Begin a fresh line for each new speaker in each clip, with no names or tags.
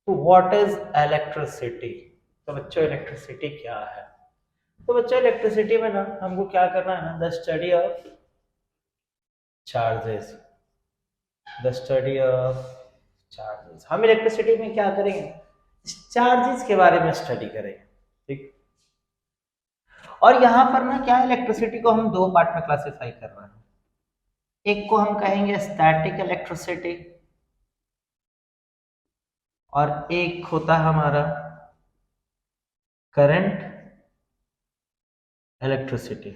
तो what is electricity? तो बच्चों इलेक्ट्रिसिटी क्या है? तो बच्चों इलेक्ट्रिसिटी में ना हमको क्या करना है ना, the study of charges, the study of charges. हम इलेक्ट्रिसिटी में क्या करेंगे, चार्जेस के बारे में स्टडी करेंगे। ठीक। और यहाँ पर ना क्या, इलेक्ट्रिसिटी को हम दो पार्ट में क्लासिफाई कर रहे हैं। एक को हम कहेंगे स्टैटिक इलेक्ट्रिसिटी और एक होता है हमारा करंट इलेक्ट्रिसिटी।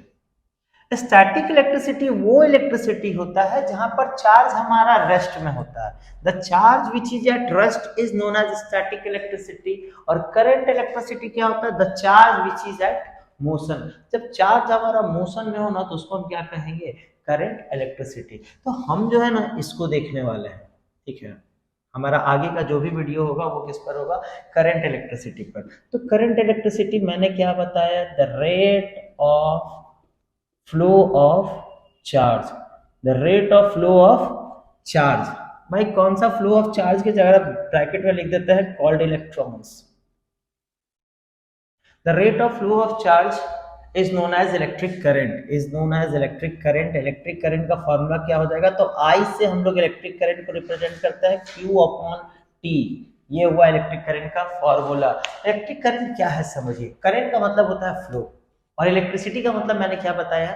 स्टैटिक इलेक्ट्रिसिटी वो इलेक्ट्रिसिटी होता है जहां पर चार्ज हमारा रेस्ट में होता है। The charge which is at rest is known as static electricity. और करंट इलेक्ट्रिसिटी क्या होता है, the charge which is at motion. जब चार्ज हमारा मोशन में होना तो उसको हम क्या कहेंगे, करंट इलेक्ट्रिसिटी। तो हम जो है ना इसको देखने वाले हैं। ठीक है, हमारा आगे का जो भी वीडियो होगा वो किस पर होगा, करंट इलेक्ट्रिसिटी पर। तो करंट इलेक्ट्रिसिटी मैंने क्या बताया, the rate of flow of charge, the rate of flow of charge. भाई कौन सा फ्लो ऑफ चार्ज की जगह ब्रैकेट में लिख देते हैं, called electrons. The rate of flow of charge is known as electric current, is known as electric current. Electric current का फॉर्मूला क्या हो जाएगा, तो आई से हम लोग इलेक्ट्रिक करंट को रिप्रेजेंट करते हैं क्यू अपॉन टी। ये हुआ इलेक्ट्रिक करंट का फॉर्मूला। इलेक्ट्रिक करंट क्या है समझिए, करंट का मतलब होता है फ्लो और इलेक्ट्रिसिटी का मतलब मैंने क्या बताया,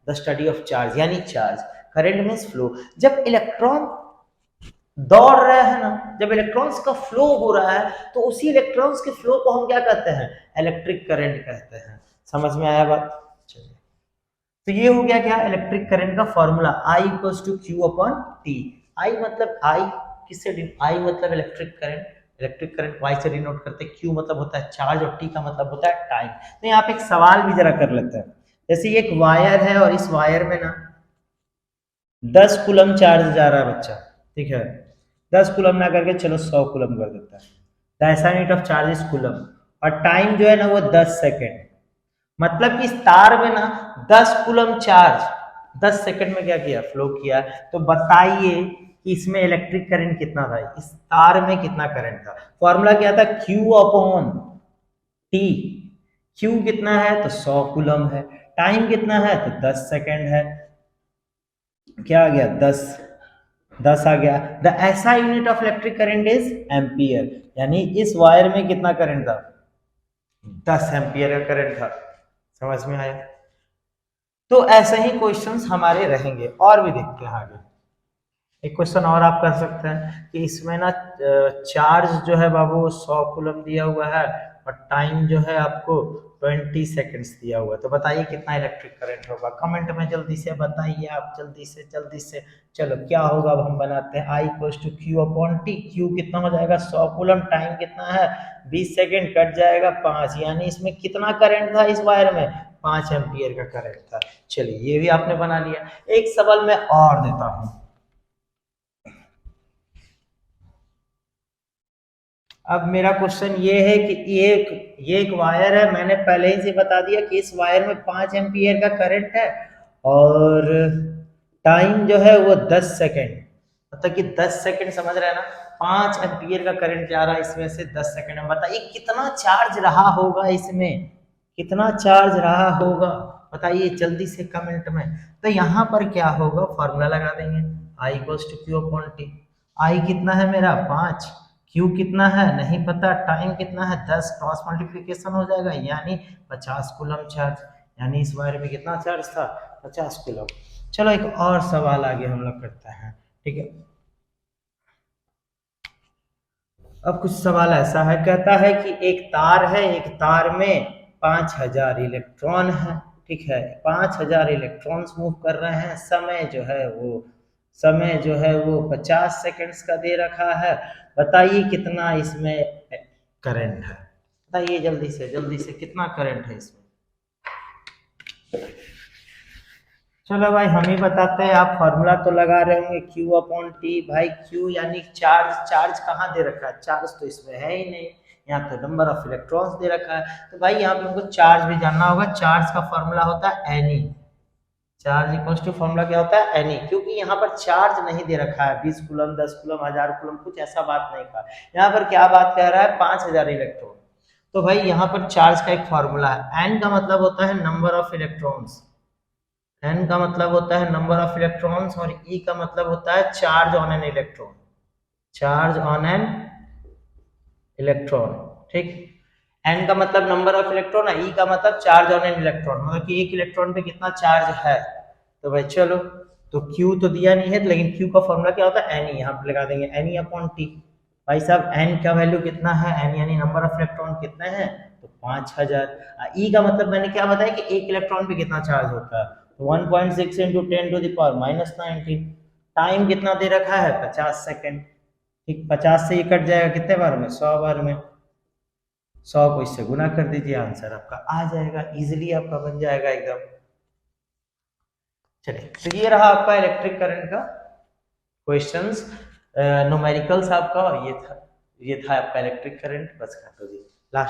द स्टडी ऑफ चार्ज यानी चार्ज। Current means flow. जब इलेक्ट्रॉन दौड़ रहे हैं ना, जब इलेक्ट्रॉन्स का फ्लो हो रहा है तो उसी इलेक्ट्रॉन्स के फ्लो को हम क्या कहते हैं, इलेक्ट्रिक करंट कहते हैं। समझ में आया बात? चलिए, तो ये हो गया क्या, इलेक्ट्रिक करंट का formula I equals to Q upon T. I मतलब आई किससे, आई मतलब electric current, electric current Y से डिनोट करते हैं, क्यू मतलब होता है चार्ज और टी का मतलब होता है टाइम। तो यहाँ पे एक सवाल भी जरा कर लेते हैं। जैसे एक वायर है और इस वायर में ना 10 कूलम चार्ज जा रहा है बच्चा। ठीक है, 10 कूलम ना करके चलो 100 कूलम कर देता है। The SI unit of charge is coulomb और टाइम जो है ना वो 10 सेकेंड। मतलब कि इस तार में ना 10 कूलम चार्ज 10 सेकंड में क्या किया, फ्लो किया। तो बताइए कि इसमें इलेक्ट्रिक करंट कितना था, इस तार में कितना करंट था। फॉर्मूला क्या था, Q अपॉन टी। Q कितना है तो 100 कूलम है, टाइम कितना है तो 10 सेकंड है। क्या आ गया, 10 10 आ गया। The SI unit of electric current is ampere, यानी इस वायर में कितना करंट था, 10 एम्पियर का करंट था। समझ में आया? तो ऐसे ही क्वेश्चंस हमारे रहेंगे और भी देखते हैं आगे। एक क्वेश्चन और आप कर सकते हैं कि इसमें ना चार्ज जो है बाबू 100 कूलम दिया हुआ है और टाइम जो है आपको 20 सेकंड्स दिया हुआ है। तो बताइए कितना इलेक्ट्रिक करंट होगा, कमेंट में जल्दी से बताइए आप, जल्दी से। चलो क्या होगा, अब हम बनाते हैं I equals to Q upon T. Q कितना हो जाएगा 100 कूलम, टाइम कितना है 20 सेकंड, कट जाएगा 5, यानी इसमें कितना करंट था इस वायर में, 5 एम्पियर का करंट था। चलिए ये भी आपने बना लिया। एक सवाल मैं और देता हूं। अब मेरा क्वेश्चन ये है कि ये एक वायर है, मैंने पहले ही से बता दिया कि इस वायर में 5 एम्पियर का करंट है और टाइम जो है वो 10 सेकंड, मतलब कि 10 सेकंड समझ रहे हैं ना, 5 एम्पियर का करंट जा रहा है इसमें से 10 सेकंड में। बताइए कितना चार्ज रहा होगा इसमें, कितना चार्ज रहा होगा, बताइए जल्दी से कमेंट में। तो यहाँ पर क्या होगा, फॉर्मूला लगा देंगे I equals to Q upon T. I कितना है मेरा 5, क्यू कितना है नहीं पता, टाइम कितना है 10, क्रॉस मल्टीप्लिकेशन हो जाएगा यानी 50 कूलम चार्ज। यानी इस वायर में कितना चार्ज था, 50 कूलम। चलो एक और सवाल आगे हम लोग करते हैं। ठीक है, अब कुछ सवाल ऐसा है, कहता है कि एक तार है, एक तार में 5000 इलेक्ट्रॉन है। ठीक है, 5000 इलेक्ट्रॉन्स मूव कर रहे हैं, समय जो है वो 50 सेकंड्स का दे रखा है। बताइए कितना इसमें करंट है, बताइए जल्दी से कितना करंट है इसमें। चलो भाई हम ही बताते हैं, आप फॉर्मूला तो लगा रहे होंगे Q अपॉन टी। भाई Q यानी चार्ज, चार्ज कहाँ दे रखा है, चार्ज तो इसमें है ही नहीं, यहाँ तो नंबर ऑफ इलेक्ट्रॉन्स दे रखा है। तो भाई यहाँ पे हमको चार्ज भी जानना होगा, चार्ज का फॉर्मूला होता है Ni। Charge equals to formula क्या होता है एनी, क्योंकि यहाँ पर चार्ज नहीं दे रखा है 20 कूलम 10 कूलम 1000 कूलम, कुछ ऐसा बात नहीं था। यहाँ पर क्या बात कह रहा है 5000 इलेक्ट्रॉन। तो भाई यहाँ पर चार्ज का एक फॉर्मूला है, एन का मतलब होता है नंबर ऑफ इलेक्ट्रॉन्स, एन का मतलब होता है नंबर ऑफ इलेक्ट्रॉन्स, और ई का मतलब होता है charge on an electron, charge on an electron, ठीक। एन का मतलब नंबर ऑफ इलेक्ट्रॉन है, ई का मतलब चार्ज ऑन एन इलेक्ट्रॉन, मतलब कि एक इलेक्ट्रॉन पे कितना चार्ज है। तो भाई चलो, तो Q तो दिया नहीं है, लेकिन Q का फॉर्मूला क्या होता है, N, यहाँ पे लगा देंगे N अपॉन T। भाई साहब N का वैल्यू कितना है, N यानी नंबर ऑफ इलेक्ट्रॉन कितने हैं, तो 5000। E का मतलब मैंने क्या बताया कि एक इलेक्ट्रॉन पे कितना चार्ज होता है, तो 1.6 इंटू 10⁻⁻⁹। टाइम कितना दे रखा है 50 सेकेंड, ठीक। 50 से ये कट जाएगा कितने बार में, 100 बार में, 100 को इससे गुना कर दीजिए, आंसर आपका आ जाएगा, इजिली आपका बन जाएगा एकदम। चलिए, तो ये रहा आपका इलेक्ट्रिक करंट का क्वेश्चंस, न्यूमेरिकल्स आपका, ये था आपका इलेक्ट्रिक करंट, बस कर दो जी लास्ट।